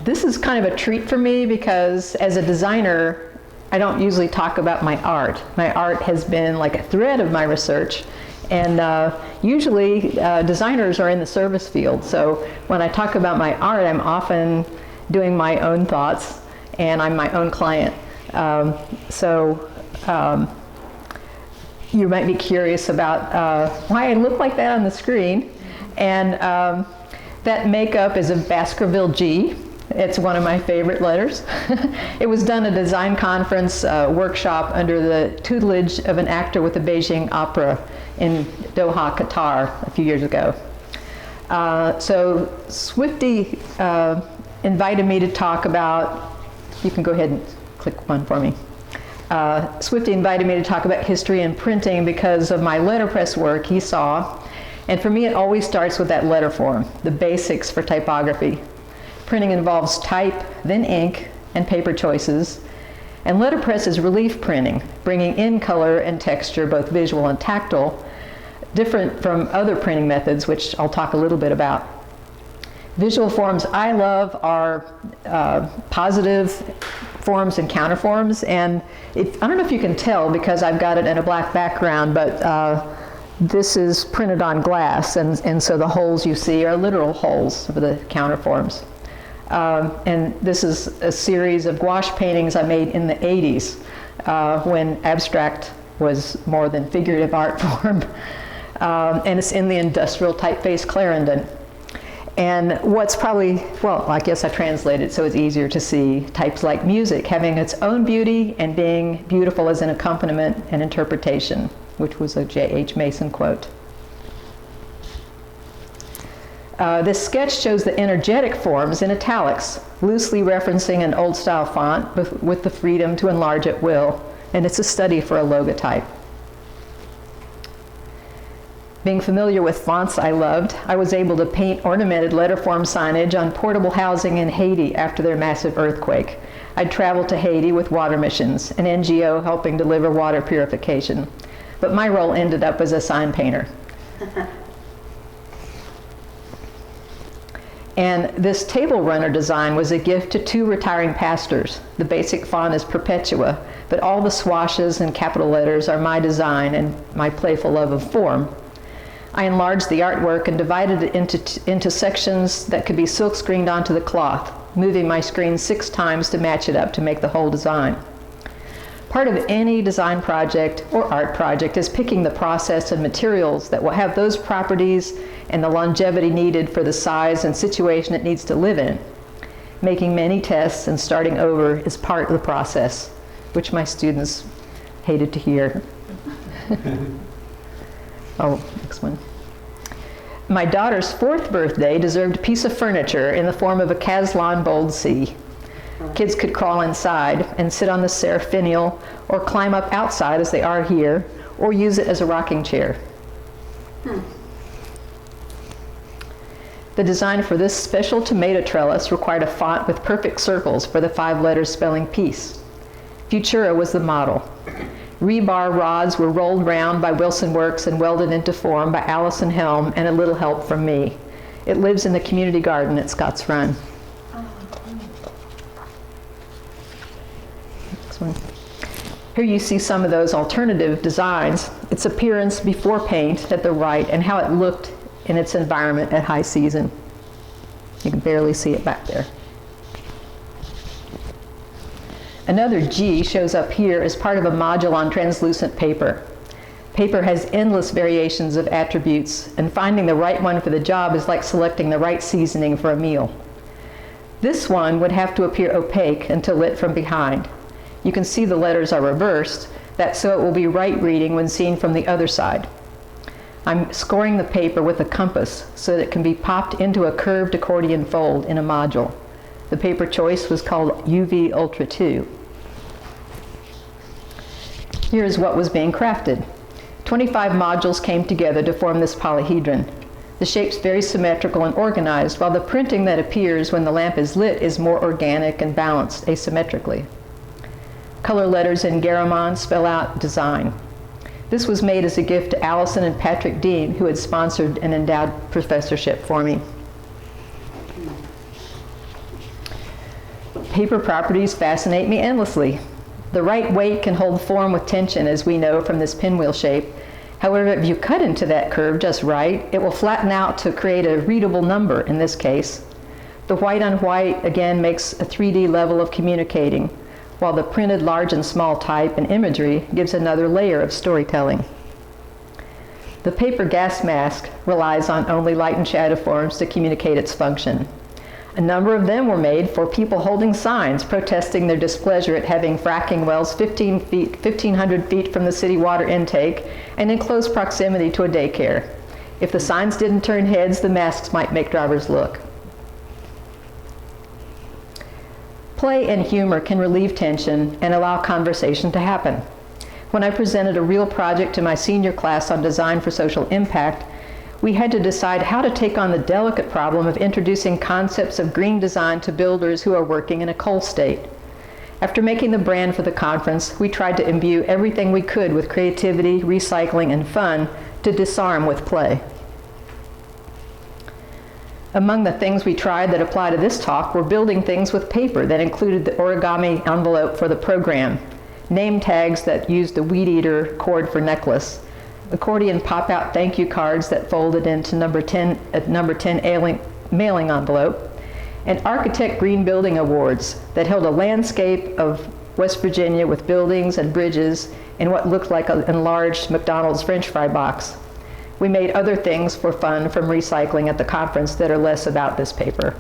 This is kind of a treat for me because as a designer, I don't usually talk about my art. My art has been like a thread of my research. And usually designers are in the service field. So when I talk about my art, I'm often doing my own thoughts, and I'm my own client. You might be curious about why I look like that on the screen. And that makeup is a Baskerville G. It's one of my favorite letters. It was done at a design conference workshop under the tutelage of an actor with the Beijing Opera in Doha, Qatar, a few years ago. So Swifty invited me to talk about, you can go ahead and click one for me. Swifty invited me to talk about history and printing because of my letterpress work he saw. And for me, it always starts with that letter form, the basics for typography. Printing involves type, then ink, and paper choices. And letterpress is relief printing, bringing in color and texture, both visual and tactile, different from other printing methods, which I'll talk a little bit about. Visual forms I love are positive forms and counterforms. And I don't know if you can tell because I've got it in a black background, but this is printed on glass, and so the holes you see are literal holes for the counterforms. And this is a series of gouache paintings I made in the 80s when abstract was more than figurative art form. And it's in the industrial typeface Clarendon. And what's probably, well, I guess I translated so it's easier to see, types like music having its own beauty and being beautiful as an accompaniment and interpretation, which was a J.H. Mason quote. This sketch shows the energetic forms in italics, loosely referencing an old-style font with the freedom to enlarge at will, and it's a study for a logotype. Being familiar with fonts I loved, I was able to paint ornamented letterform signage on portable housing in Haiti after their massive earthquake. I'd traveled to Haiti with water missions, an NGO helping deliver water purification, but my role ended up as a sign painter. And this table runner design was a gift to two retiring pastors. The basic font is Perpetua, but all the swashes and capital letters are my design and my playful love of form. I enlarged the artwork and divided it into sections that could be silk screened onto the cloth, moving my screen 6 times to match it up to make the whole design. Part of any design project or art project is picking the process and materials that will have those properties and the longevity needed for the size and situation it needs to live in. Making many tests and starting over is part of the process, which my students hated to hear. Oh, next one. My daughter's 4th birthday deserved a piece of furniture in the form of a Caslon Bold C. Kids could crawl inside and sit on the seraphinial or climb up outside as they are here, or use it as a rocking chair. The design for this special tomato trellis required a font with perfect circles for the 5 letters spelling peace. Futura was the model. Rebar rods were rolled round by Wilson Works and welded into form by Allison Helm and a little help from me. It lives in the community garden at Scott's Run. Next one. Here you see some of those alternative designs, its appearance before paint at the right and how it looked in its environment at high season. You can barely see it back there. Another G shows up here as part of a module on translucent paper. Paper has endless variations of attributes, and finding the right one for the job is like selecting the right seasoning for a meal. This one would have to appear opaque until lit from behind. You can see the letters are reversed, that's so it will be right reading when seen from the other side. I'm scoring the paper with a compass so that it can be popped into a curved accordion fold in a module. The paper choice was called UV Ultra 2. Here's what was being crafted. 25 modules came together to form this polyhedron. The shape's very symmetrical and organized, while the printing that appears when the lamp is lit is more organic and balanced asymmetrically. Color letters in Garamond spell out design. This was made as a gift to Allison and Patrick Dean, who had sponsored an endowed professorship for me. Paper properties fascinate me endlessly. The right weight can hold form with tension, as we know from this pinwheel shape. However, if you cut into that curve just right, it will flatten out to create a readable number in this case. The white on white, again, makes a 3D level of communicating, while the printed large and small type and imagery gives another layer of storytelling. The paper gas mask relies on only light and shadow forms to communicate its function. A number of them were made for people holding signs protesting their displeasure at having fracking wells 1,500 feet from the city water intake and in close proximity to a daycare. If the signs didn't turn heads, the masks might make drivers look. Play and humor can relieve tension and allow conversation to happen. When I presented a real project to my senior class on design for social impact, we had to decide how to take on the delicate problem of introducing concepts of green design to builders who are working in a coal state. After making the brand for the conference, we tried to imbue everything we could with creativity, recycling, and fun to disarm with play. Among the things we tried that apply to this talk were building things with paper that included the origami envelope for the program, name tags that used the weed eater cord for necklace, accordion pop-out thank you cards that folded into number 10 mailing envelope, and Architect Green Building Awards that held a landscape of West Virginia with buildings and bridges in what looked like an enlarged McDonald's French fry box. We made other things for fun from recycling at the conference that are less about this paper.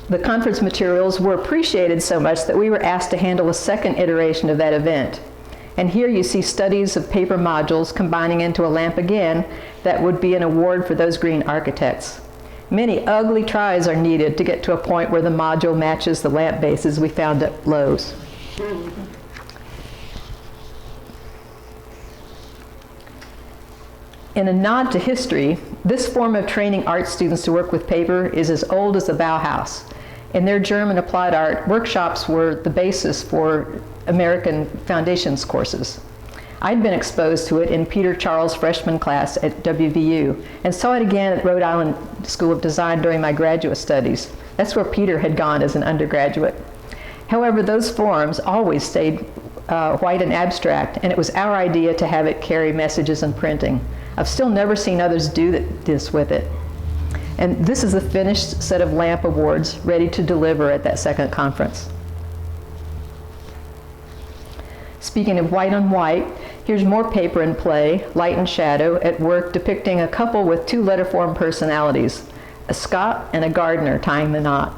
The conference materials were appreciated so much that we were asked to handle a second iteration of that event. And here you see studies of paper modules combining into a lamp again that would be an award for those green architects. Many ugly tries are needed to get to a point where the module matches the lamp bases we found at Lowe's. In a nod to history, this form of training art students to work with paper is as old as the Bauhaus. In their German applied art, workshops were the basis for American foundations courses. I'd been exposed to it in Peter Charles' freshman class at WVU and saw it again at Rhode Island School of Design during my graduate studies. That's where Peter had gone as an undergraduate. However, those forms always stayed white and abstract, and it was our idea to have it carry messages and printing. I've still never seen others do this with it. And this is the finished set of lamp awards ready to deliver at that second conference. Speaking of white on white, here's more paper in play, light and shadow, at work depicting a couple with two letterform personalities, a Scot and a gardener tying the knot.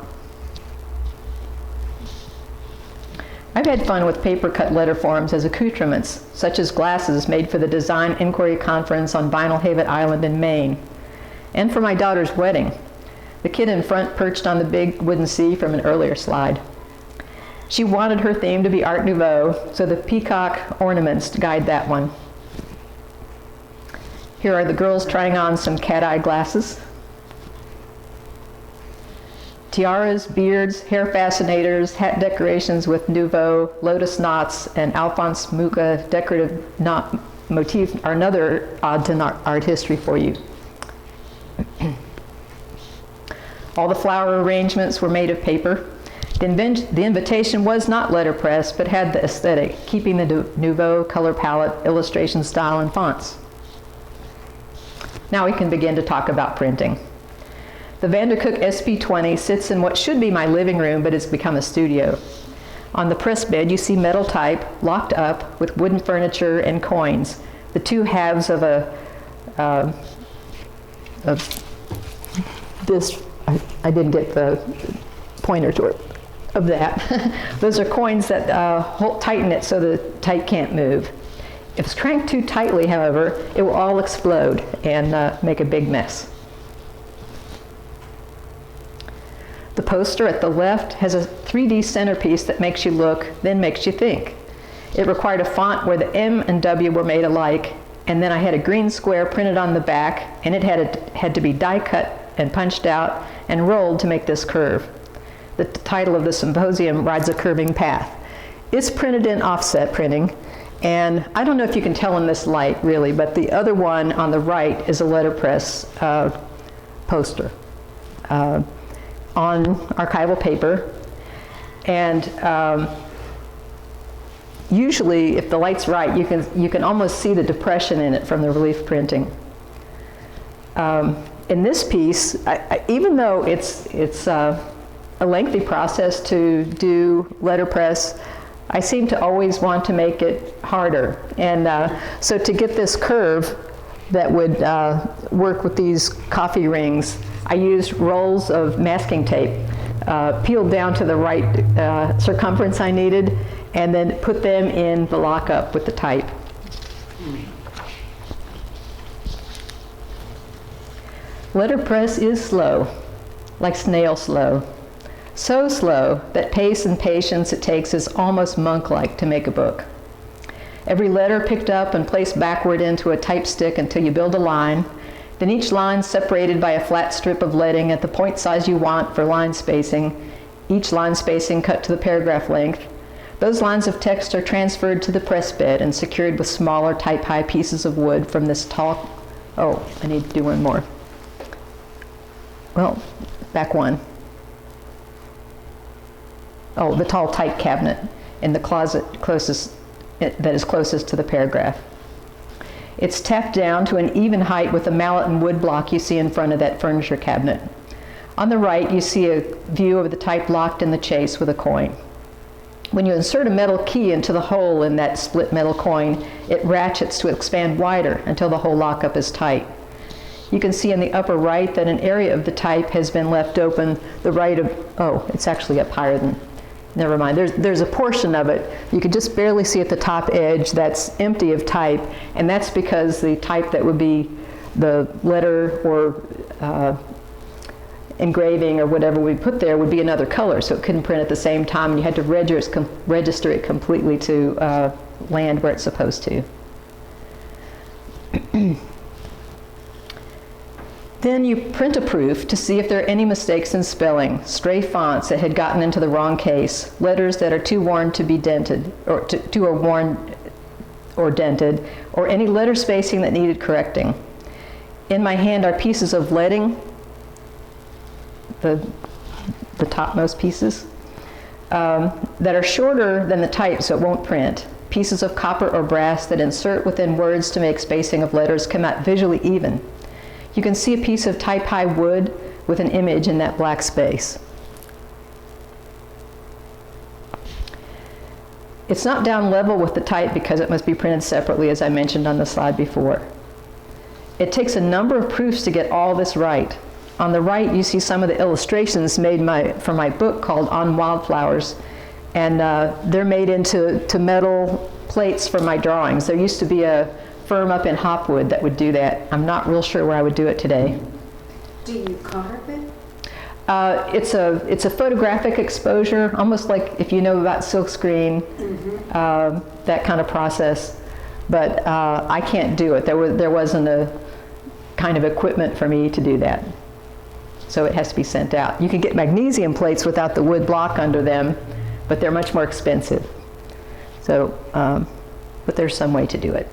I've had fun with paper cut letter forms as accoutrements, such as glasses made for the Design Inquiry Conference on Vinyl Haven Island in Maine, and for my daughter's wedding. The kid in front perched on the big wooden C from an earlier slide. She wanted her theme to be Art Nouveau, so the peacock ornaments guide that one. Here are the girls trying on some cat-eye glasses. Tiaras, beards, hair fascinators, hat decorations with Nouveau, lotus knots, and Alphonse Mucha decorative knot motif are another odd to art history for you. All the flower arrangements were made of paper. The invitation was not letterpress, but had the aesthetic, keeping the Nouveau color palette, illustration style, and fonts. Now we can begin to talk about printing. The Vandercook SP20 sits in what should be my living room, but it's become a studio. On the press bed, you see metal type locked up with wooden furniture and coins, the two halves of this. I didn't get the pointer to it, of that. Those are coins that tighten it so the type can't move. If it's cranked too tightly, however, it will all explode and make a big mess. The poster at the left has a 3D centerpiece that makes you look, then makes you think. It required a font where the M and W were made alike, and then I had a green square printed on the back, and it had to be die cut and punched out and rolled to make this curve. The title of the symposium rides a curving path. It's printed in offset printing, and I don't know if you can tell in this light really, but the other one on the right is a letterpress poster. on archival paper. And usually, if the light's right, you can almost see the depression in it from the relief printing. In this piece, even though it's a lengthy process to do letterpress, I seem to always want to make it harder. And so to get this curve that would work with these coffee rings, I used rolls of masking tape, peeled down to the right circumference I needed, and then put them in the lockup with the type. Letterpress is slow, like snail slow. So slow that pace and patience it takes is almost monk-like to make a book. Every letter picked up and placed backward into a type stick until you build a line, then each line separated by a flat strip of leading at the point size you want for line spacing, each line spacing cut to the paragraph length. Those lines of text are transferred to the press bed and secured with smaller type-high pieces of wood from this tall, oh, I need to do one more. Well, back one. Oh, the tall type cabinet in the closet that is closest to the paragraph. It's tapped down to an even height with the mallet and wood block you see in front of that furniture cabinet. On the right, you see a view of the type locked in the chase with a coin. When you insert a metal key into the hole in that split metal coin, it ratchets to expand wider until the whole lockup is tight. You can see in the upper right that an area of the type has been left open, the right of, oh, it's actually up higher than, never mind. There's a portion of it you can just barely see at the top edge that's empty of type, and that's because the type that would be the letter or engraving or whatever we put there would be another color, so it couldn't print at the same time, and you had to register it completely to land where it's supposed to. Then you print a proof to see if there are any mistakes in spelling, stray fonts that had gotten into the wrong case, letters that are too worn to be dented, or too worn or dented, or any letter spacing that needed correcting. In my hand are pieces of leading, the topmost pieces, that are shorter than the type so it won't print. Pieces of copper or brass that insert within words to make spacing of letters come out visually even. You can see a piece of type-high wood with an image in that black space. It's not down level with the type because it must be printed separately, as I mentioned on the slide before. It takes a number of proofs to get all this right. On the right, you see some of the illustrations made for my book called On Wildflowers, and they're made into metal plates for my drawings. There used to be a firm up in Hopwood that would do that. I'm not real sure where I would do it today. Do you carve it? It's a photographic exposure, almost like if you know about silkscreen, that kind of process. But I can't do it. There wasn't a kind of equipment for me to do that. So it has to be sent out. You can get magnesium plates without the wood block under them, but they're much more expensive. So, but there's some way to do it.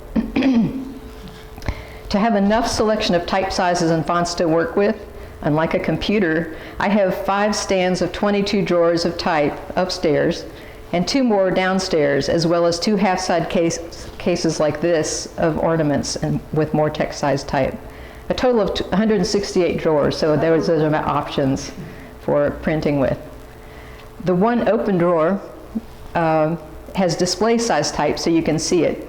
To have enough selection of type sizes and fonts to work with, unlike a computer, I have 5 stands of 22 drawers of type upstairs and 2 more downstairs, as well as 2 half-side cases like this of ornaments and with more text-sized type. A total of 168 drawers, so those are my options for printing with. The one open drawer has display size type so you can see it.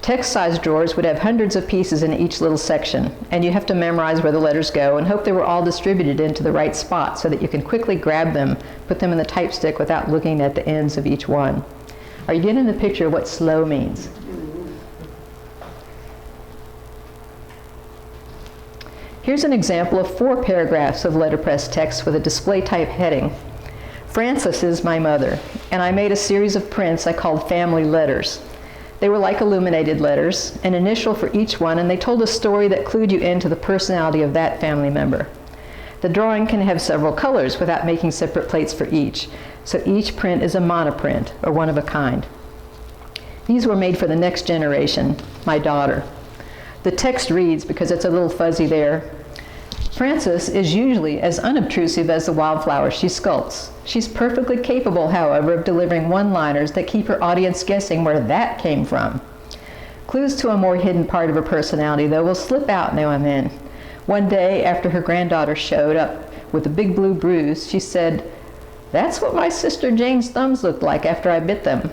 Text size drawers would have hundreds of pieces in each little section, and you have to memorize where the letters go and hope they were all distributed into the right spot so that you can quickly grab them, put them in the type stick without looking at the ends of each one. Are you getting the picture of what slow means? Here's an example of 4 paragraphs of letterpress text with a display type heading. Frances is my mother, and I made a series of prints I called family letters. They were like illuminated letters, an initial for each one, and they told a story that clued you into the personality of that family member. The drawing can have several colors without making separate plates for each, so each print is a monoprint, or one of a kind. These were made for the next generation, my daughter. The text reads, because it's a little fuzzy there, Frances is usually as unobtrusive as the wildflowers she sculpts. She's perfectly capable, however, of delivering one-liners that keep her audience guessing where that came from. Clues to a more hidden part of her personality, though, will slip out now and then. One day, after her granddaughter showed up with a big blue bruise, she said, "That's what my sister Jane's thumbs looked like after I bit them."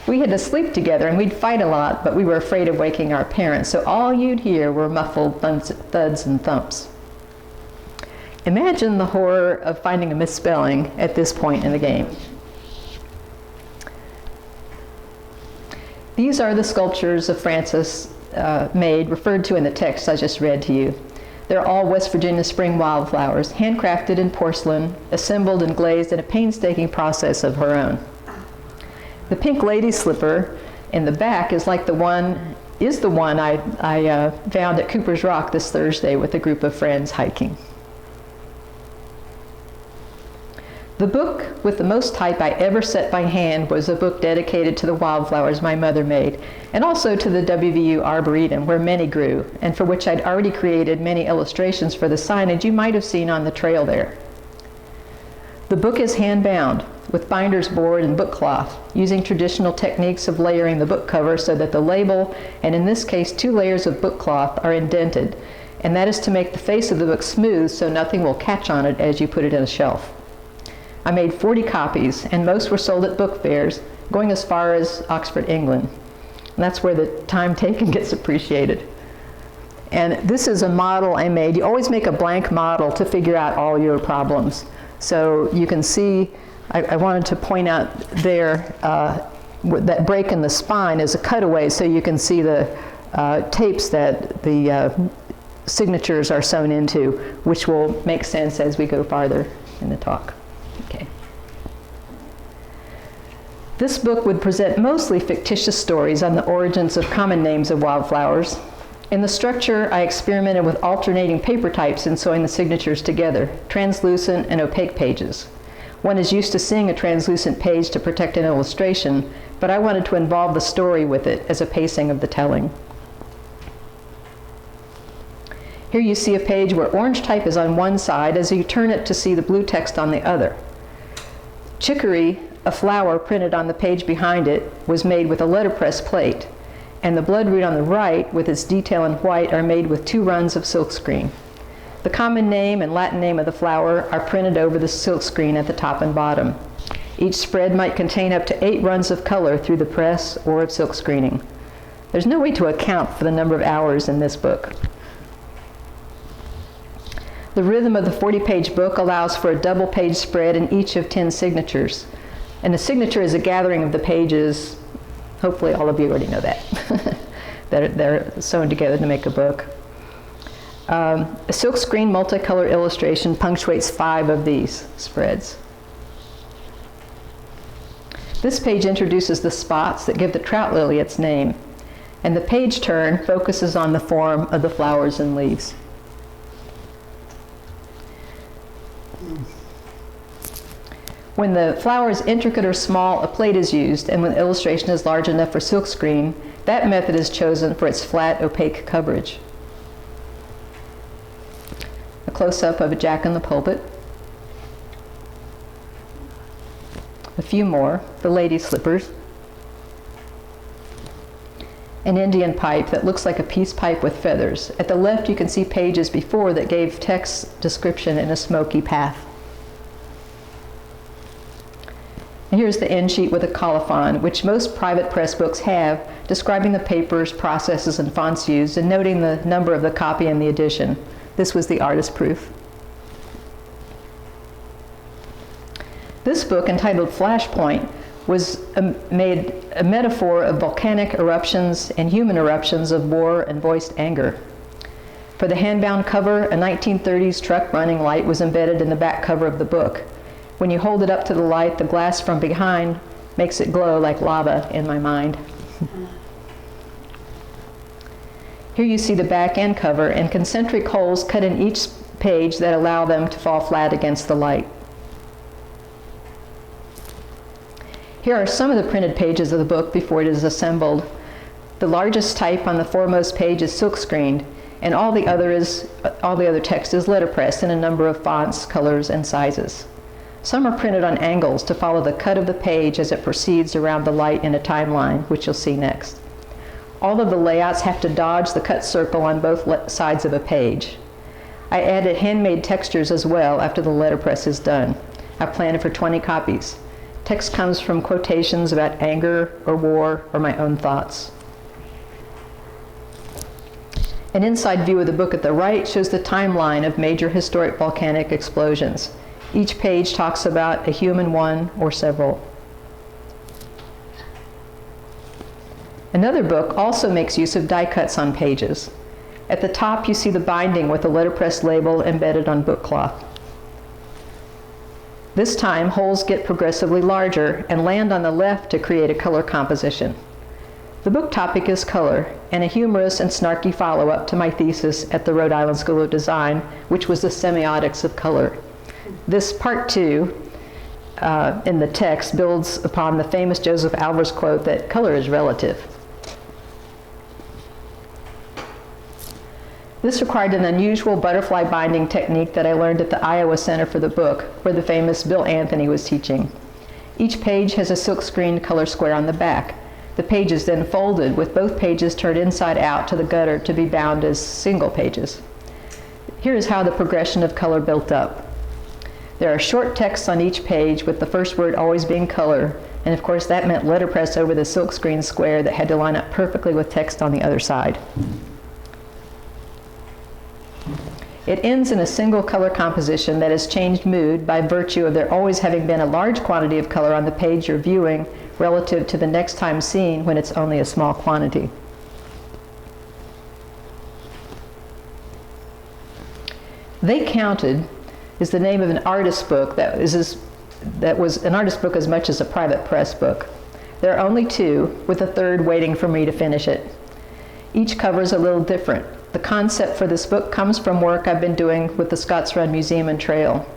We had to sleep together and we'd fight a lot, but we were afraid of waking our parents, so all you'd hear were muffled thuds and thumps. Imagine the horror of finding a misspelling at this point in the game. These are the sculptures of Frances made, referred to in the text I just read to you. They're all West Virginia spring wildflowers, handcrafted in porcelain, assembled and glazed in a painstaking process of her own. The pink lady slipper in the back is the one I found at Cooper's Rock this Thursday with a group of friends hiking. The book with the most type I ever set by hand was a book dedicated to the wildflowers my mother made, and also to the WVU Arboretum, where many grew, and for which I'd already created many illustrations for the signage you might have seen on the trail there. The book is hand-bound, with binder's board and book cloth, using traditional techniques of layering the book cover so that the label, and in this case 2 layers of book cloth, are indented, and that is to make the face of the book smooth so nothing will catch on it as you put it in a shelf. I made 40 copies, and most were sold at book fairs, going as far as Oxford, England. And that's where the time taken gets appreciated. And this is a model I made. You always make a blank model to figure out all your problems. So you can see, I wanted to point out there, that break in the spine is a cutaway, so you can see the tapes that the signatures are sewn into, which will make sense as we go farther in the talk. Okay. This book would present mostly fictitious stories on the origins of common names of wildflowers. In the structure, I experimented with alternating paper types in sewing the signatures together, translucent and opaque pages. One is used to seeing a translucent page to protect an illustration, but I wanted to involve the story with it as a pacing of the telling. Here you see a page where orange type is on one side as you turn it to see the blue text on the other. Chicory, a flower printed on the page behind it, was made with a letterpress plate, and the bloodroot on the right, with its detail in white, are made with 2 runs of silkscreen. The common name and Latin name of the flower are printed over the silkscreen at the top and bottom. Each spread might contain up to 8 runs of color through the press or of silk screening. There's no way to account for the number of hours in this book. The rhythm of the 40-page book allows for a double-page spread in each of 10 signatures. And a signature is a gathering of the pages. Hopefully all of you already know that. They're sewn together to make a book. A silkscreen multicolor illustration punctuates 5 of these spreads. This page introduces the spots that give the trout lily its name, and the page turn focuses on the form of the flowers and leaves. When the flower is intricate or small, a plate is used, and when the illustration is large enough for silkscreen, that method is chosen for its flat, opaque coverage. A close-up of a jack in the pulpit. A few more, the lady slippers. An Indian pipe that looks like a peace pipe with feathers. At the left you can see pages before that gave text description in a smoky path. And here's the end sheet with a colophon, which most private press books have, describing the papers, processes, and fonts used, and noting the number of the copy and the edition. This was the artist proof. This book, entitled Flashpoint, was made a metaphor of volcanic eruptions and human eruptions of war and voiced anger. For the handbound cover, a 1930s truck running light was embedded in the back cover of the book. When you hold it up to the light, the glass from behind makes it glow like lava in my mind. Here you see the back end cover and concentric holes cut in each page that allow them to fall flat against the light. Here are some of the printed pages of the book before it is assembled. The largest type on the foremost page is silkscreened, and all the other text is letterpress in a number of fonts, colors, and sizes. Some are printed on angles to follow the cut of the page as it proceeds around the light in a timeline, which you'll see next. All of the layouts have to dodge the cut circle on both sides of a page. I added handmade textures as well after the letterpress is done. I planned for 20 copies. Text comes from quotations about anger or war or my own thoughts. An inside view of the book at the right shows the timeline of major historic volcanic explosions. Each page talks about a human one or several. Another book also makes use of die cuts on pages. At the top you see the binding with the letterpress label embedded on book cloth. This time holes get progressively larger and land on the left to create a color composition. The book topic is color, and a humorous and snarky follow-up to my thesis at the Rhode Island School of Design, which was the semiotics of color. This part 2 in the text builds upon the famous Joseph Albers quote that color is relative. This required an unusual butterfly binding technique that I learned at the Iowa Center for the Book, where the famous Bill Anthony was teaching. Each page has a silk-screened color square on the back. The page is then folded, with both pages turned inside out to the gutter to be bound as single pages. Here is how the progression of color built up. There are short texts on each page, with the first word always being color, and of course that meant letterpress over the silkscreen square that had to line up perfectly with text on the other side. It ends in a single color composition that has changed mood by virtue of there always having been a large quantity of color on the page you're viewing relative to the next time seen when it's only a small quantity. They Counted is the name of an artist book that was an artist book as much as a private press book. There are only 2, with a third waiting for me to finish it. Each cover is a little different. The concept for this book comes from work I've been doing with the Scotts Run Museum and Trail.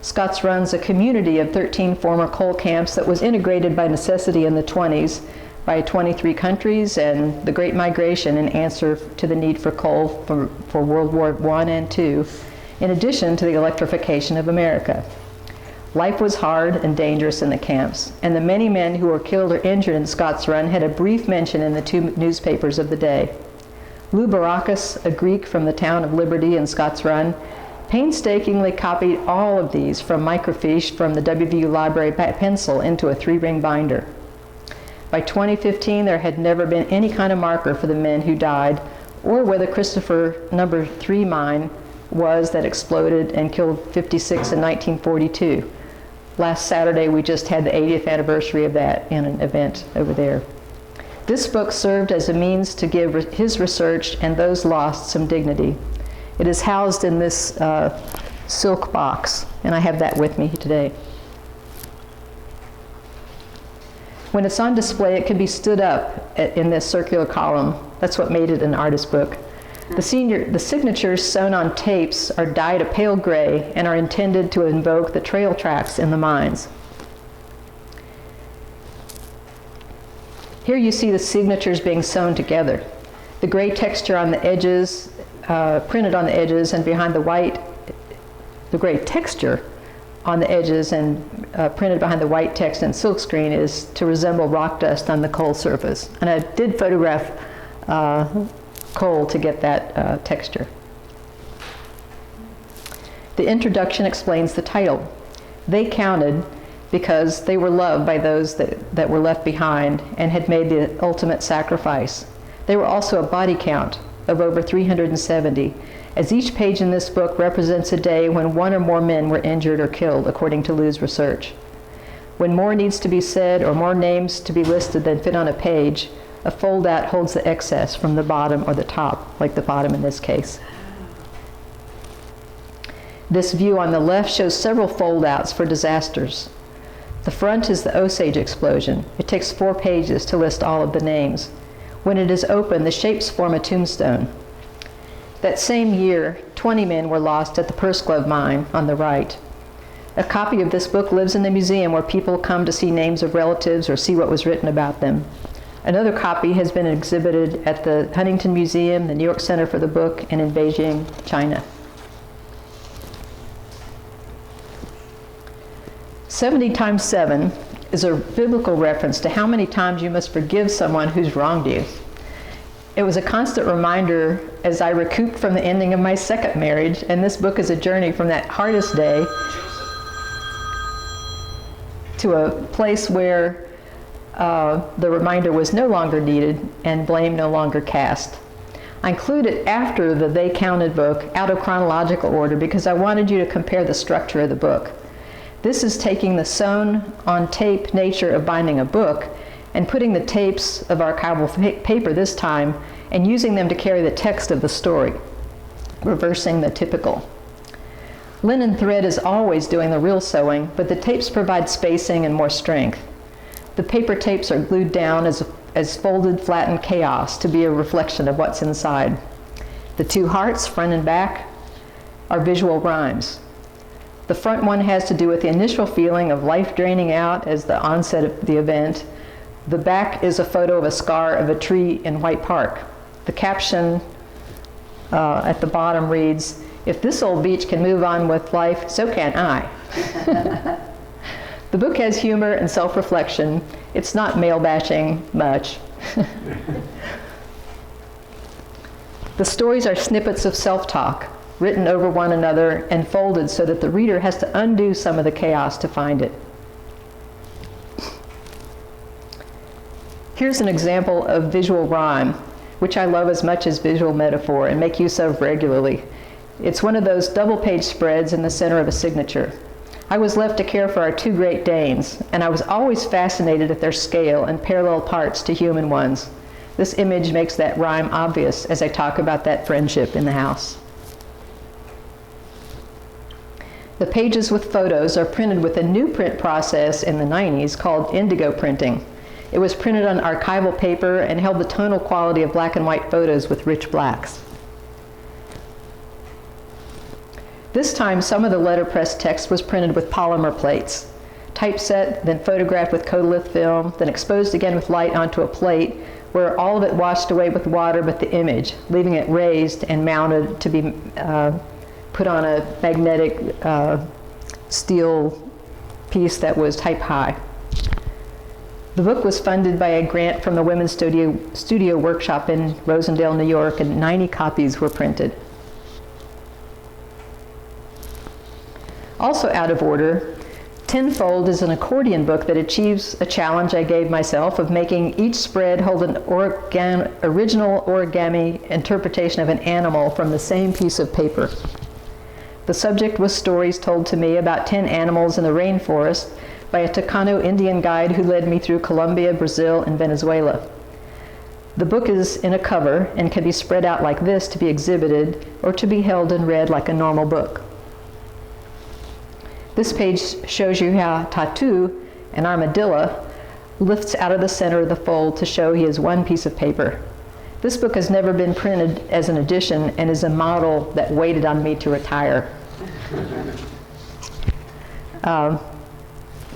Scotts Run's a community of 13 former coal camps that was integrated by necessity in the 20s by 23 countries and the Great Migration in answer to the need for coal for World War I and II, in addition to the electrification of America. Life was hard and dangerous in the camps, and the many men who were killed or injured in Scotts Run had a brief mention in the 2 newspapers of the day. Lou Barakis, a Greek from the town of Liberty in Scotts Run, painstakingly copied all of these from microfiche from the WVU library by pencil into a 3-ring binder. By 2015, there had never been any kind of marker for the men who died, or where the Christopher No. 3 mine was that exploded and killed 56 in 1942. Last Saturday, we just had the 80th anniversary of that in an event over there. This book served as a means to give his research and those lost some dignity. It is housed in this silk box, and I have that with me today. When it's on display, it can be stood up in this circular column. That's what made it an artist book. The signatures sewn on tapes are dyed a pale gray and are intended to invoke the trail tracks in the mines. Here you see the signatures being sewn together. The gray texture on the edges, printed on the edges and behind the white, the gray texture on the edges and printed behind the white text and silkscreen is to resemble rock dust on the coal surface. And I did photograph coal to get that texture. The introduction explains the title. They counted because they were loved by those that were left behind and had made the ultimate sacrifice. They were also a body count of over 370, as each page in this book represents a day when 1 or more men were injured or killed, according to Lou's research. When more needs to be said or more names to be listed than fit on a page, a fold-out holds the excess from the bottom or the top, like the bottom in this case. This view on the left shows several fold-outs for disasters. The front is the Osage explosion. It takes 4 pages to list all of the names. When it is open, the shapes form a tombstone. That same year, 20 men were lost at the Purse Glove mine on the right. A copy of this book lives in the museum where people come to see names of relatives or see what was written about them. Another copy has been exhibited at the Huntington Museum, the New York Center for the Book, and in Beijing, China. 70 times 7 is a biblical reference to how many times you must forgive someone who's wronged you. It was a constant reminder as I recouped from the ending of my second marriage, and this book is a journey from that hardest day to a place where the reminder was no longer needed and blame no longer cast. I include it after the They Counted book out of chronological order because I wanted you to compare the structure of the book. This is taking the sewn-on-tape nature of binding a book and putting the tapes of archival paper this time and using them to carry the text of the story, reversing the typical. Linen thread is always doing the real sewing, but the tapes provide spacing and more strength. The paper tapes are glued down as folded, flattened chaos to be a reflection of what's inside. The two hearts, front and back, are visual rhymes. The front one has to do with the initial feeling of life draining out as the onset of the event. The back is a photo of a scar of a tree in White Park. The caption at the bottom reads, "If this old beach can move on with life, so can I." The book has humor and self-reflection. It's not male-bashing much. The stories are snippets of self-talk, written over one another and folded so that the reader has to undo some of the chaos to find it. Here's an example of visual rhyme, which I love as much as visual metaphor and make use of regularly. It's one of those double-page spreads in the center of a signature. I was left to care for our two Great Danes, and I was always fascinated at their scale and parallel parts to human ones. This image makes that rhyme obvious as I talk about that friendship in the house. The pages with photos are printed with a new print process in the 90s called indigo printing. It was printed on archival paper and held the tonal quality of black and white photos with rich blacks. This time, some of the letterpress text was printed with polymer plates, typeset, then photographed with Kodalith film, then exposed again with light onto a plate where all of it washed away with water but the image, leaving it raised and mounted to be put on a magnetic steel piece that was type high. The book was funded by a grant from the Women's Studio Workshop in Rosendale, New York, and 90 copies were printed. Also out of order, Tenfold is an accordion book that achieves a challenge I gave myself of making each spread hold an original origami interpretation of an animal from the same piece of paper. The subject was stories told to me about 10 animals in the rainforest by a Tacano Indian guide who led me through Colombia, Brazil, and Venezuela. The book is in a cover and can be spread out like this to be exhibited or to be held and read like a normal book. This page shows you how Tatu, an armadillo, lifts out of the center of the fold to show he is one piece of paper. This book has never been printed as an edition and is a model that waited on me to retire.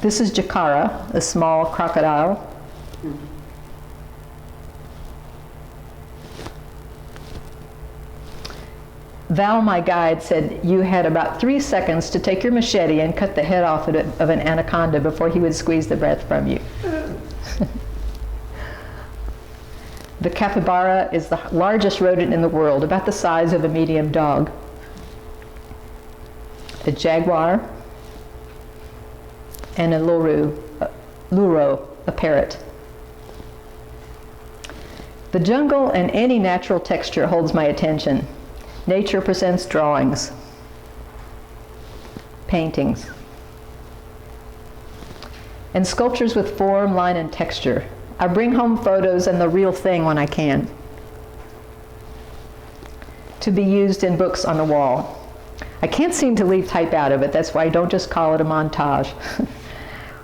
This is Jakara, a small crocodile. Val, my guide, said you had about 3 seconds to take your machete and cut the head off of an anaconda before he would squeeze the breath from you. The capybara is the largest rodent in the world, about the size of a medium dog. A jaguar, and a luro, a parrot. The jungle and any natural texture holds my attention. Nature presents drawings, paintings, and sculptures with form, line, and texture. I bring home photos and the real thing when I can, to be used in books on the wall. I can't seem to leave type out of it, that's why I don't just call it a montage.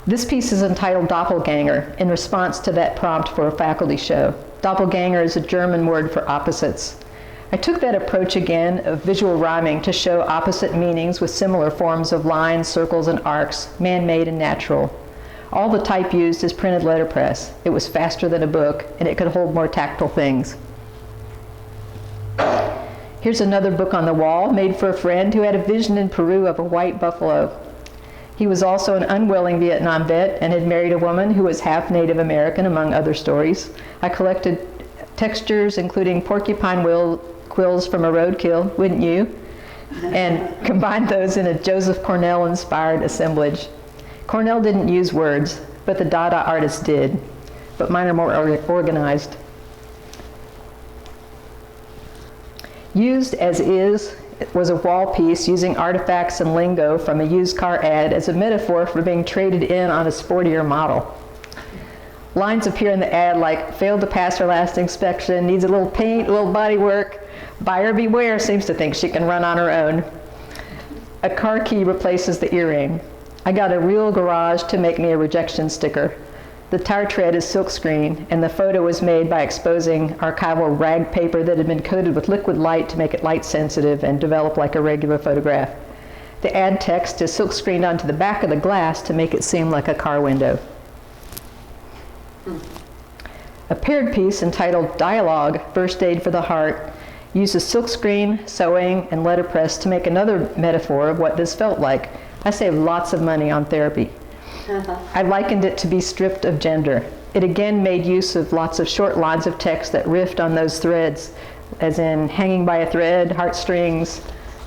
This piece is entitled Doppelganger, in response to that prompt for a faculty show. Doppelganger is a German word for opposites. I took that approach again of visual rhyming to show opposite meanings with similar forms of lines, circles, and arcs, man-made and natural. All the type used is printed letterpress. It was faster than a book, and it could hold more tactile things. Here's another book on the wall, made for a friend who had a vision in Peru of a white buffalo. He was also an unwilling Vietnam vet and had married a woman who was half Native American, among other stories. I collected textures, including porcupine quills from a roadkill, wouldn't you? And combined those in a Joseph Cornell-inspired assemblage. Cornell didn't use words, but the Dada artists did. But mine are more organized. Used as is was a wall piece using artifacts and lingo from a used car ad as a metaphor for being traded in on a sportier model. Lines appear in the ad like, failed to pass her last inspection, needs a little paint, a little body work. Buyer beware, seems to think she can run on her own. A car key replaces the earring. I got a real garage to make me a rejection sticker. The tire tread is silkscreen, and the photo was made by exposing archival rag paper that had been coated with liquid light to make it light sensitive and develop like a regular photograph. The ad text is silkscreened onto the back of the glass to make it seem like a car window. A paired piece entitled Dialogue, First Aid for the Heart, uses silkscreen, sewing, and letterpress to make another metaphor of what this felt like. I saved lots of money on therapy. I likened it to be stripped of gender. It again made use of lots of short lines of text that riffed on those threads, as in hanging by a thread, heartstrings,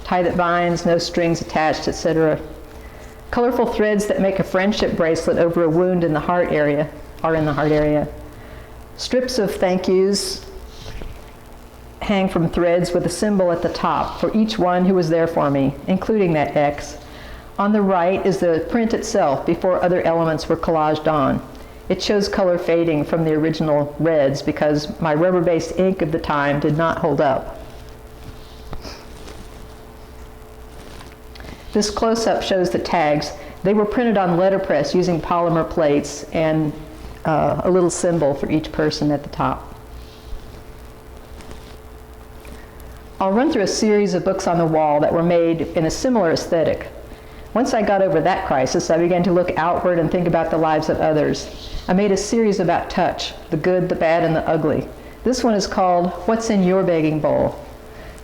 tie that binds, no strings attached, etc. Colorful threads that make a friendship bracelet over a wound in the heart area are in the heart area. Strips of thank yous hang from threads with a symbol at the top for each one who was there for me, including that X. On the right is the print itself before other elements were collaged on. It shows color fading from the original reds because my rubber-based ink of the time did not hold up. This close-up shows the tags. They were printed on letterpress using polymer plates and a little symbol for each person at the top. I'll run through a series of books on the wall that were made in a similar aesthetic. Once I got over that crisis, I began to look outward and think about the lives of others. I made a series about touch, the good, the bad, and the ugly. This one is called What's in Your Begging Bowl?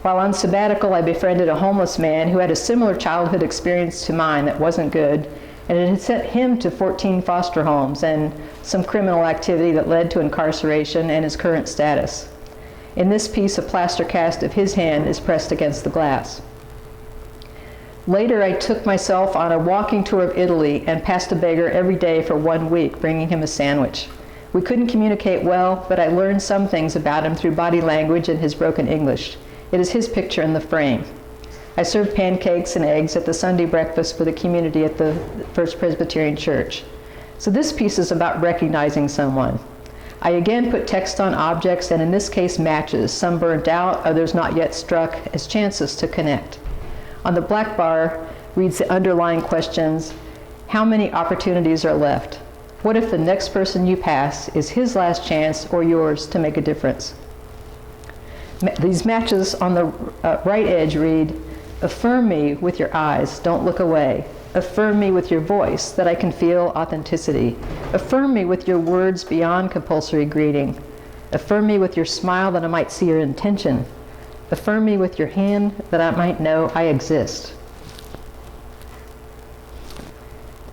While on sabbatical, I befriended a homeless man who had a similar childhood experience to mine that wasn't good, and it had sent him to 14 foster homes and some criminal activity that led to incarceration and his current status. In this piece, a plaster cast of his hand is pressed against the glass. Later, I took myself on a walking tour of Italy and passed a beggar every day for 1 week, bringing him a sandwich. We couldn't communicate well, but I learned some things about him through body language and his broken English. It is his picture in the frame. I served pancakes and eggs at the Sunday breakfast for the community at the First Presbyterian Church. So this piece is about recognizing someone. I again put text on objects, and in this case matches, some burnt out, others not yet struck, as chances to connect. On the black bar reads the underlying questions: how many opportunities are left? What if the next person you pass is his last chance or yours to make a difference? These matches on the right edge read, affirm me with your eyes, don't look away. Affirm me with your voice, that I can feel authenticity. Affirm me with your words beyond compulsory greeting. Affirm me with your smile, that I might see your intention. Affirm me with your hand, that I might know I exist.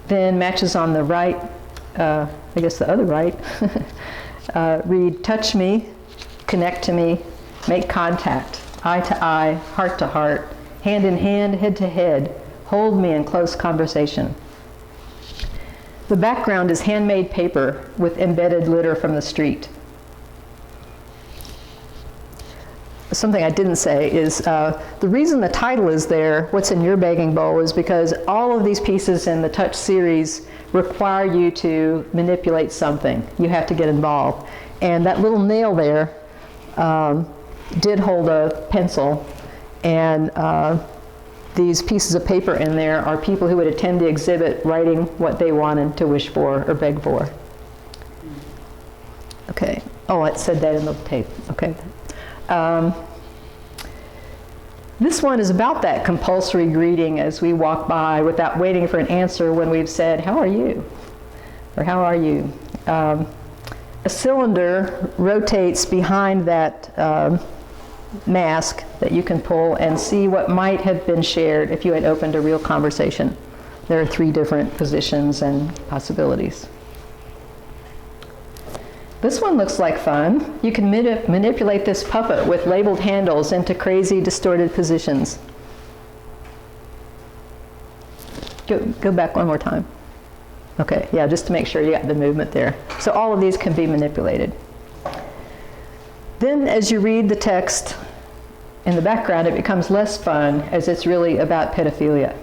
Then matches on the right, I guess the other right, read, touch me, connect to me, make contact, eye to eye, heart to heart, hand in hand, head to head, hold me in close conversation. The background is handmade paper with embedded litter from the street. Something I didn't say is the reason the title is there, What's in Your Begging Bowl, is because all of these pieces in the Touch series require you to manipulate something. You have to get involved. And that little nail there did hold a pencil, and these pieces of paper in there are people who would attend the exhibit writing what they wanted to wish for or beg for. Okay. Oh, it said that in the tape. Okay. This one is about that compulsory greeting as we walk by without waiting for an answer when we've said, how are you? Or how are you? A cylinder rotates behind that mask that you can pull and see what might have been shared if you had opened a real conversation. There are 3 different positions and possibilities. This one looks like fun. You can manipulate this puppet with labeled handles into crazy, distorted positions. Go back one more time. Okay, yeah, just to make sure you got the movement there. So all of these can be manipulated. Then as you read the text in the background, it becomes less fun as it's really about pedophilia.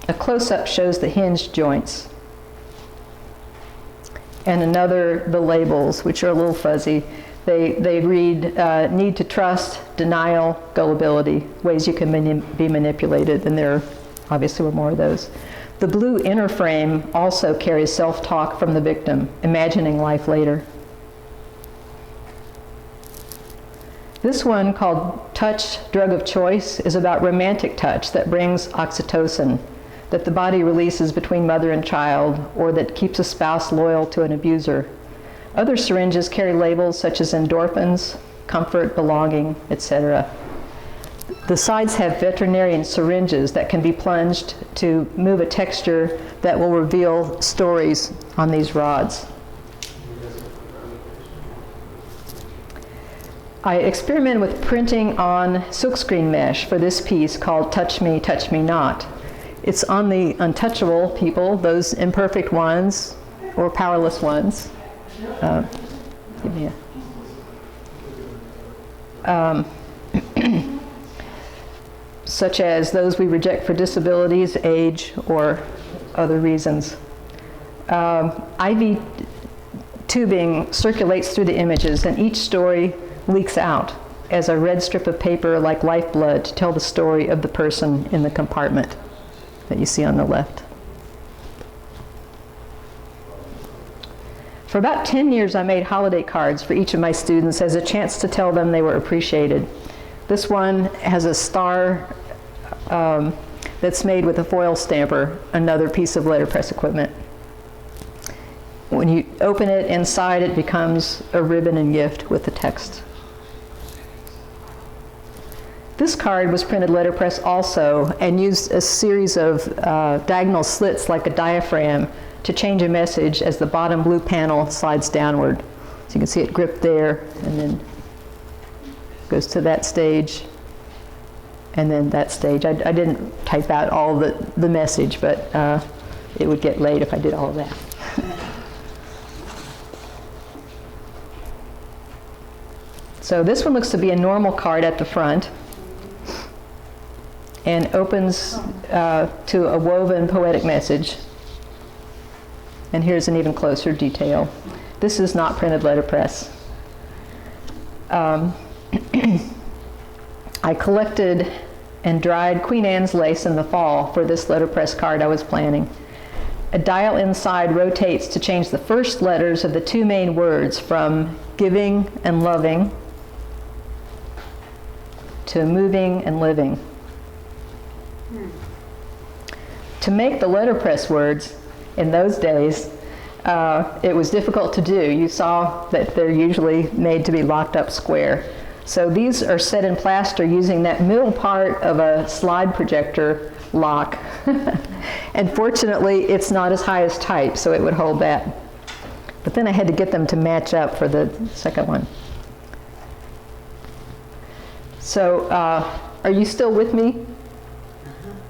A close-up shows the hinged joints. And another, the labels, which are a little fuzzy. They read need to trust, denial, gullibility, ways you can be manipulated, and there obviously were more of those. The blue inner frame also carries self-talk from the victim, imagining life later. This one, called Touch, Drug of Choice, is about romantic touch that brings oxytocin, that the body releases between mother and child, or that keeps a spouse loyal to an abuser. Other syringes carry labels such as endorphins, comfort, belonging, etc. The sides have veterinarian syringes that can be plunged to move a texture that will reveal stories on these rods. I experimented with printing on silkscreen mesh for this piece called Touch Me Not. It's on the untouchable people, those imperfect ones or powerless ones. Give me a... such as those we reject for disabilities, age, or other reasons. IV tubing circulates through the images, and each story leaks out as a red strip of paper like lifeblood to tell the story of the person in the compartment that you see on the left. For about 10 years, I made holiday cards for each of my students as a chance to tell them they were appreciated. This one has a star that's made with a foil stamper, another piece of letterpress equipment. When you open it, inside it becomes a ribbon and gift with the text. This card was printed letterpress also and used a series of diagonal slits like a diaphragm to change a message as the bottom blue panel slides downward. So you can see it gripped there and then goes to that stage and then that stage. I didn't type out all the message, but it would get late if I did all of that. So this one looks to be a normal card at the front and opens to a woven poetic message. And here's an even closer detail. This is not printed letterpress. I collected and dried Queen Anne's lace in the fall for this letterpress card I was planning. A dial inside rotates to change the first letters of the 2 main words from giving and loving to moving and living. To make the letterpress words in those days, it was difficult to do. You saw that they're usually made to be locked up square. So these are set in plaster using that middle part of a slide projector lock. And fortunately, it's not as high as type, so it would hold that. But then I had to get them to match up for the second one. So are you still with me?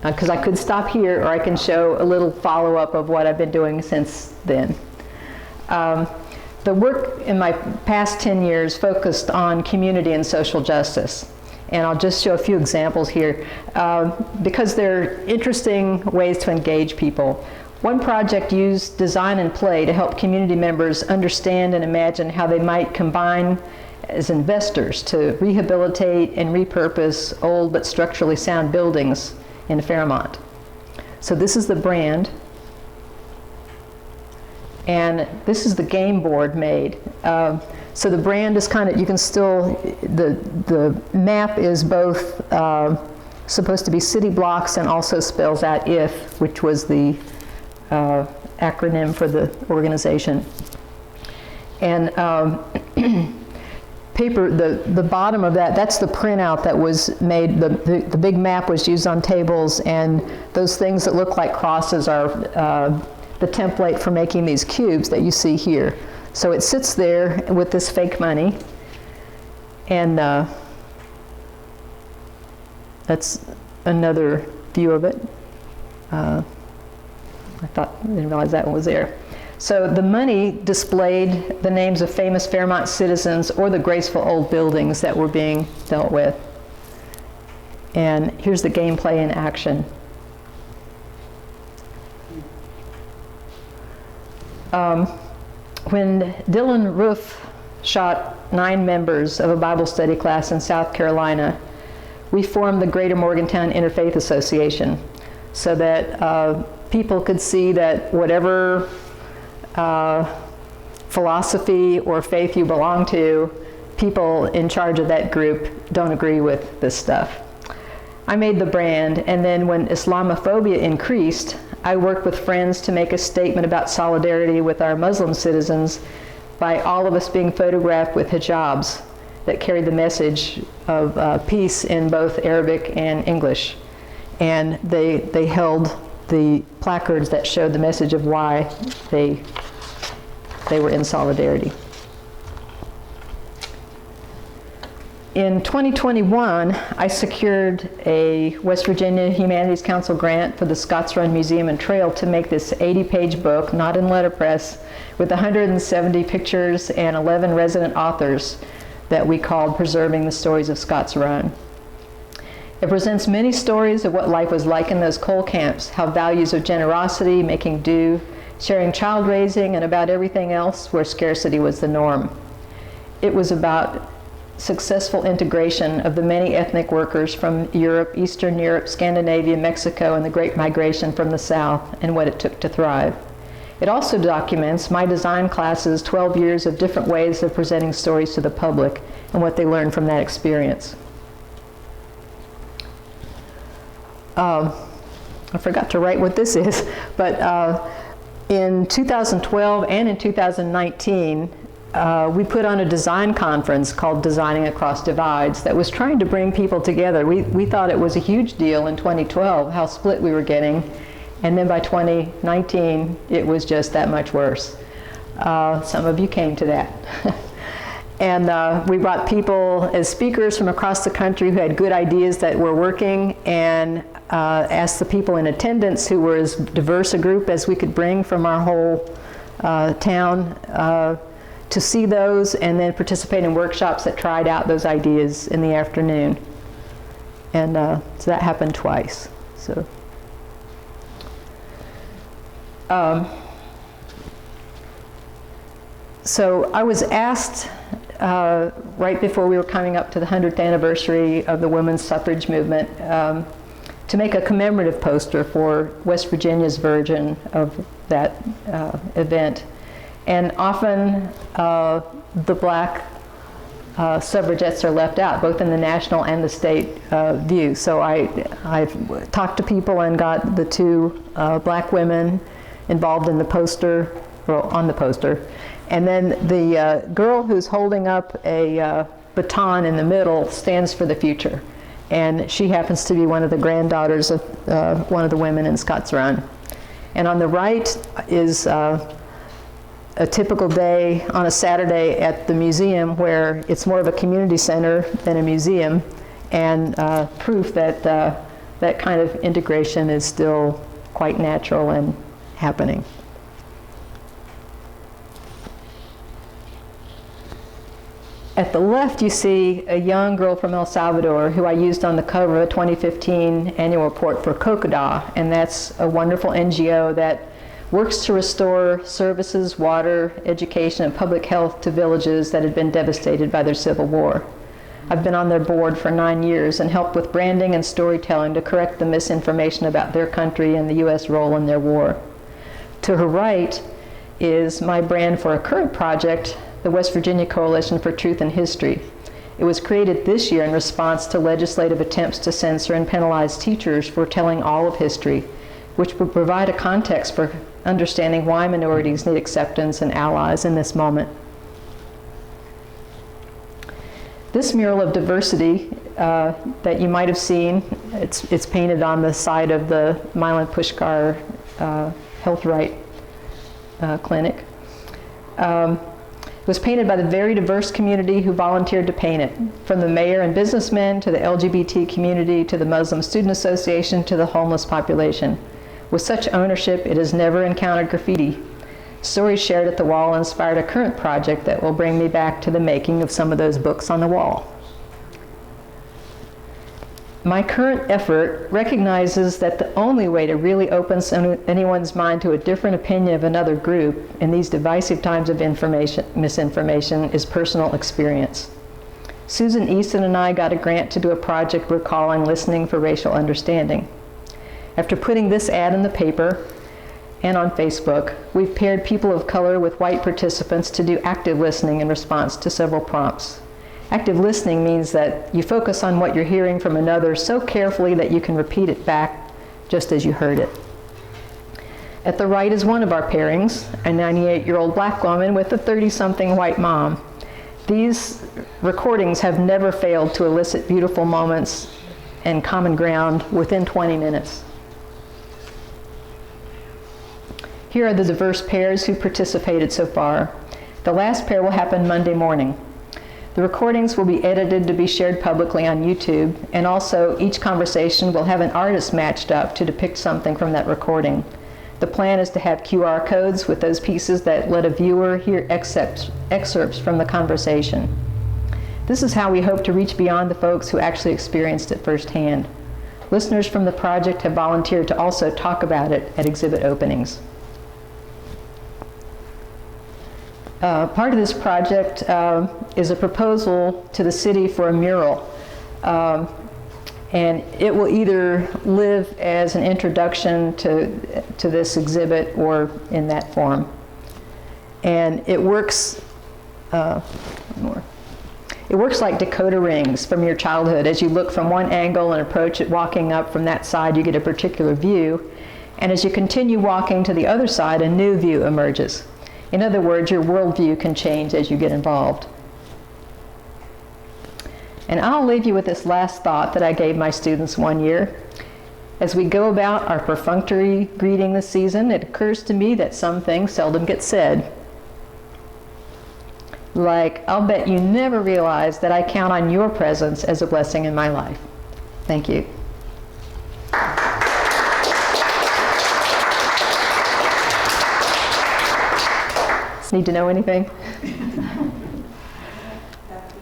Because I could stop here, or I can show a little follow-up of what I've been doing since then. The work in my past 10 years focused on community and social justice. And I'll just show a few examples here because they're interesting ways to engage people. One project used design and play to help community members understand and imagine how they might combine as investors to rehabilitate and repurpose old but structurally sound buildings in Fairmont. So this is the brand, and this is the game board made. So the brand is kind of, you can still, the map is both supposed to be city blocks, and also spells out IF, which was the acronym for the organization. And paper, the bottom of that, that's the printout that was made. The big map was used on tables, and those things that look like crosses are the template for making these cubes that you see here. So it sits there with this fake money, and that's another view of it. I didn't realize that one was there. So the money displayed the names of famous Fairmont citizens or the graceful old buildings that were being dealt with. And here's the gameplay in action. When Dylan Roof shot 9 members of a Bible study class in South Carolina, we formed the Greater Morgantown Interfaith Association so that people could see that whatever philosophy or faith you belong to, people in charge of that group don't agree with this stuff. I made the brand, and then when Islamophobia increased, I worked with friends to make a statement about solidarity with our Muslim citizens by all of us being photographed with hijabs that carried the message of peace in both Arabic and English. And they held the placards that showed the message of why they were in solidarity. In 2021, I secured a West Virginia Humanities Council grant for the Scotts Run Museum and Trail to make this 80-page book, not in letterpress, with 170 pictures and 11 resident authors that we called Preserving the Stories of Scotts Run. It presents many stories of what life was like in those coal camps, how values of generosity, making do, sharing child raising, and about everything else where scarcity was the norm. It was about successful integration of the many ethnic workers from Europe, Eastern Europe, Scandinavia, Mexico, and the Great Migration from the South, and what it took to thrive. It also documents my design class's 12 years of different ways of presenting stories to the public and what they learned from that experience. I forgot to write what this is, but in 2012 and in 2019, we put on a design conference called Designing Across Divides that was trying to bring people together. We thought it was a huge deal in 2012, how split we were getting, and then by 2019, it was just that much worse. Some of you came to that. And we brought people as speakers from across the country who had good ideas that were working, and asked the people in attendance, who were as diverse a group as we could bring from our whole town, to see those and then participate in workshops that tried out those ideas in the afternoon. And so that happened twice. So I was asked right before we were coming up to the 100th anniversary of the women's suffrage movement to make a commemorative poster for West Virginia's version of that event. And often the black suffragettes are left out, both in the national and the state view. So I've talked to people and got the 2 black women involved in the poster, or on the poster. And then the girl who's holding up a baton in the middle stands for the future. And she happens to be one of the granddaughters of one of the women in Scotts Run. And on the right is a typical day on a Saturday at the museum, where it's more of a community center than a museum, and proof that that kind of integration is still quite natural and happening. At the left, you see a young girl from El Salvador who I used on the cover of a 2015 annual report for COCODA, and that's a wonderful NGO that works to restore services, water, education, and public health to villages that had been devastated by their civil war. I've been on their board for 9 years and helped with branding and storytelling to correct the misinformation about their country and the U.S. role in their war. To her right is my brand for a current project, the West Virginia Coalition for Truth and History. It was created this year in response to legislative attempts to censor and penalize teachers for telling all of history, which would provide a context for understanding why minorities need acceptance and allies in this moment. This mural of diversity that you might have seen, it's painted on the side of the Milan Pushkar Health Right Clinic. It was painted by the very diverse community who volunteered to paint it, from the mayor and businessmen to the LGBT community to the Muslim Student Association to the homeless population. With such ownership, it has never encountered graffiti. Stories shared at the wall inspired a current project that will bring me back to the making of some of those books on the wall. My current effort recognizes that the only way to really open anyone's mind to a different opinion of another group in these divisive times of misinformation is personal experience. Susan Easton and I got a grant to do a project we're calling Listening for Racial Understanding. After putting this ad in the paper and on Facebook, we've paired people of color with white participants to do active listening in response to several prompts. Active listening means that you focus on what you're hearing from another so carefully that you can repeat it back just as you heard it. At the right is one of our pairings, a 98-year-old black woman with a 30-something white mom. These recordings have never failed to elicit beautiful moments and common ground within 20 minutes. Here are the diverse pairs who participated so far. The last pair will happen Monday morning. The recordings will be edited to be shared publicly on YouTube, and also each conversation will have an artist matched up to depict something from that recording. The plan is to have QR codes with those pieces that let a viewer hear excerpts from the conversation. This is how we hope to reach beyond the folks who actually experienced it firsthand. Listeners from the project have volunteered to also talk about it at exhibit openings. Part of this project is a proposal to the city for a mural. And it will either live as an introduction to this exhibit or in that form. And it works, it works like decoder rings from your childhood. As you look from one angle and approach it walking up from that side, you get a particular view. And as you continue walking to the other side, a new view emerges. In other words, your worldview can change as you get involved. And I'll leave you with this last thought that I gave my students one year. As we go about our perfunctory greeting this season, it occurs to me that some things seldom get said. Like, I'll bet you never realize that I count on your presence as a blessing in my life. Thank you. Need to know anything?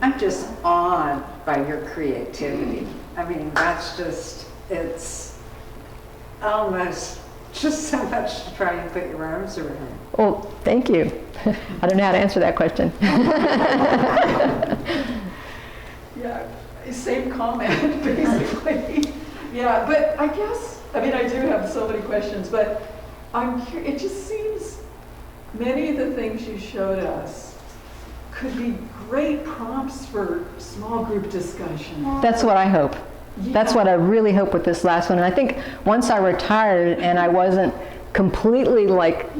I'm just awed by your creativity. I mean, that's just, it's almost just so much to try and put your arms around. Well, thank you. I don't know how to answer that question. Yeah, same comment, basically. Yeah, but I guess, I mean, I do have so many questions, but I'm curious, it just seems many of the things you showed us could be great prompts for small group discussion. That's what I hope. Yeah. That's what I really hope with this last one. And I think once I retired and I wasn't completely like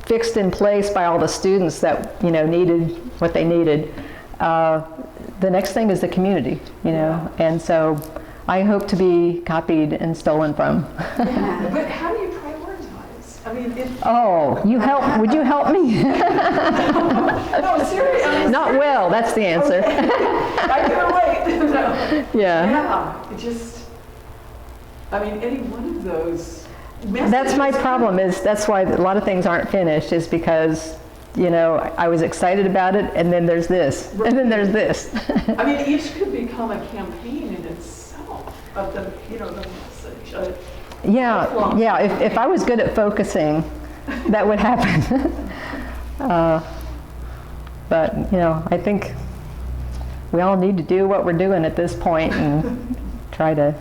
fixed in place by all the students that, you know, needed what they needed, the next thing is the community, you know. And so I hope to be copied and stolen from. Yeah. But how do you prioritize? I mean, you help, would you help me? No, seriously. Not well, that's the answer. Okay. I can wait. No. Yeah. Yeah, it just, I mean, any one of those messages. That's my problem, is that's why a lot of things aren't finished, is because, you know, I was excited about it, and then there's this, and then there's this. I mean, each could become a campaign in itself of the, you know, the message. Yeah, if I was good at focusing, that would happen. But, you know, I think we all need to do what we're doing at this point and try to.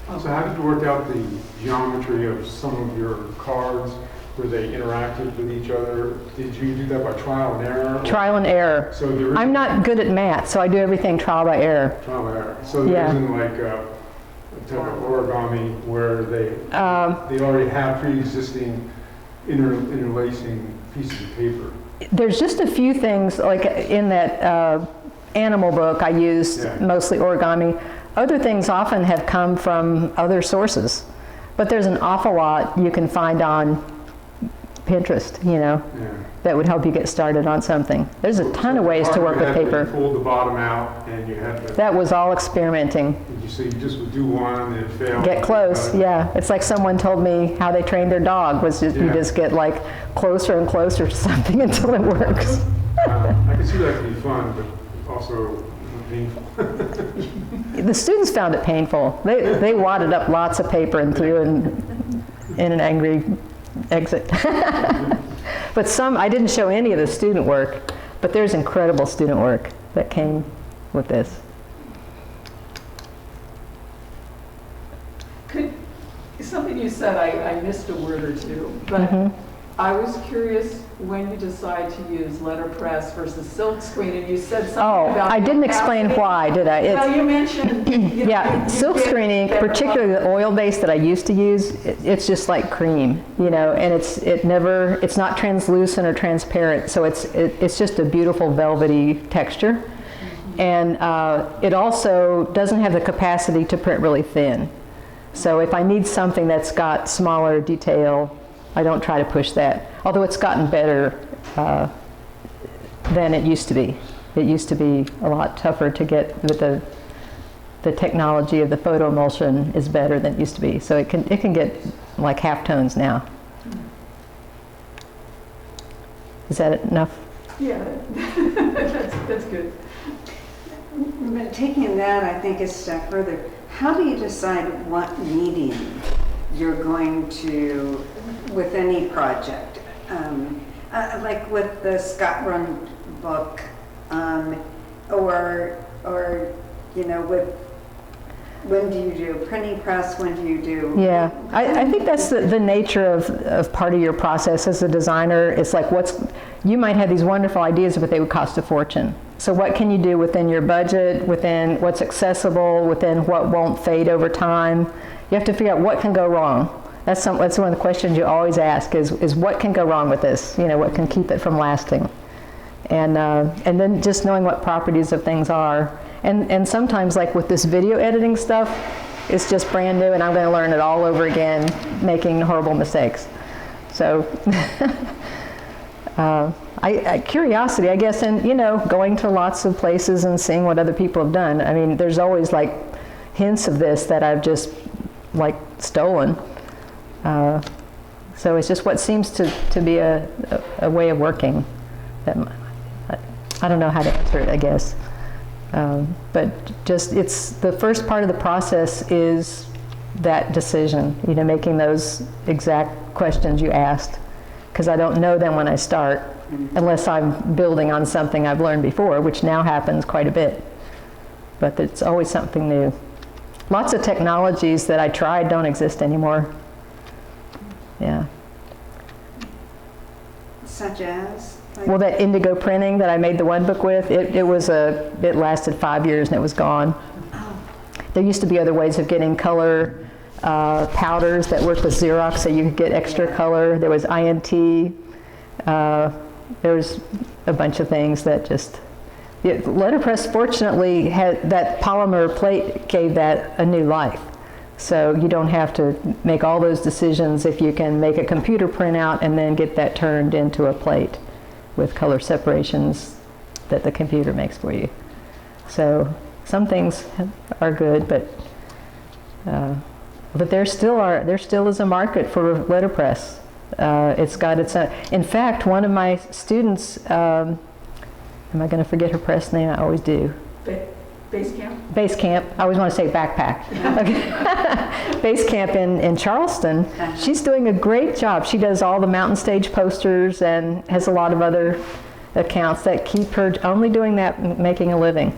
So how did you work out the geometry of some of your cards? where they interacted with each other? Did you do that by trial and error? Trial and error. So there I'm not good at math, so I do everything trial by error. trial and error. So there Yeah. isn't like a type of origami where they already have pre-existing interlacing pieces of paper. There's just a few things, like in that animal book, I used Yeah. mostly origami. Other things often have come from other sources, but there's an awful lot you can find on Pinterest, Yeah. that would help you get started on something. There's a ton of ways to work with You paper. pulled the bottom out and you had to, That was all experimenting. so you just would do one and then fail. Get close, yeah. It's like someone told me how they trained their dog, was just, you Yeah. just get like closer and closer to something until it works. I can see that can be fun, but also painful. The students found it painful. They wadded up lots of paper and threw in an angry exit. But I didn't show any of the student work, but there's incredible student work that came with this. Something you said, I missed a word or two, but I was curious when you decide to use letterpress versus silk screen, and you said something Oh, about. I didn't explain why, did I? Well, you mentioned. Yeah, silk screen ink, particularly the oil-based that I used to use, it's just like cream, and it's not translucent or transparent, so it's just a beautiful velvety texture. And it also doesn't have the capacity to print really thin. So if I need something that's got smaller detail, I don't try to push that. Although it's gotten better than it used to be. It used to be a lot tougher to get with the technology of the photo emulsion is better than it used to be. So it can get like half tones now. Is that enough? Yeah, that's good. But taking that, I think, a step further, how do you decide what medium you're going to, with any project? Like with the Scott Run book, or with, when do you do printing press, when do you do? Yeah, I think that's the nature of part of your process as a designer. It's like you might have these wonderful ideas, but they would cost a fortune. So what can you do within your budget, within what's accessible, within what won't fade over time? You have to figure out what can go wrong. That's one of the questions you always ask is what can go wrong with this? What can keep it from lasting? And then just knowing what properties of things are. And sometimes, like with this video editing stuff, it's just brand new and I'm going to learn it all over again, making horrible mistakes. So curiosity, I guess, and going to lots of places and seeing what other people have done. I mean, there's always like hints of this that I've just like stolen. So it's just what seems to be a way of working. That I don't know how to answer it, I guess. But just it's the first part of the process is that decision, making those exact questions you asked, because I don't know them when I start, unless I'm building on something I've learned before, which now happens quite a bit. But it's always something new. Lots of technologies that I tried don't exist anymore. Yeah. Such as? Well, that indigo printing that I made the one book with, it lasted 5 years and it was gone. There used to be other ways of getting color powders that worked with Xerox so you could get extra color. There was INT. There was a bunch of things that just... letterpress, fortunately, had that polymer plate gave that a new life. So you don't have to make all those decisions if you can make a computer printout and then get that turned into a plate with color separations that the computer makes for you. So some things are good, but there still is a market for letterpress. It's got its own. In fact, one of my students, am I going to forget her press name? I always do. Basecamp? Basecamp. I always want to say backpack. Okay. Basecamp in Charleston. She's doing a great job. She does all the mountain stage posters and has a lot of other accounts that keep her only doing that, making a living.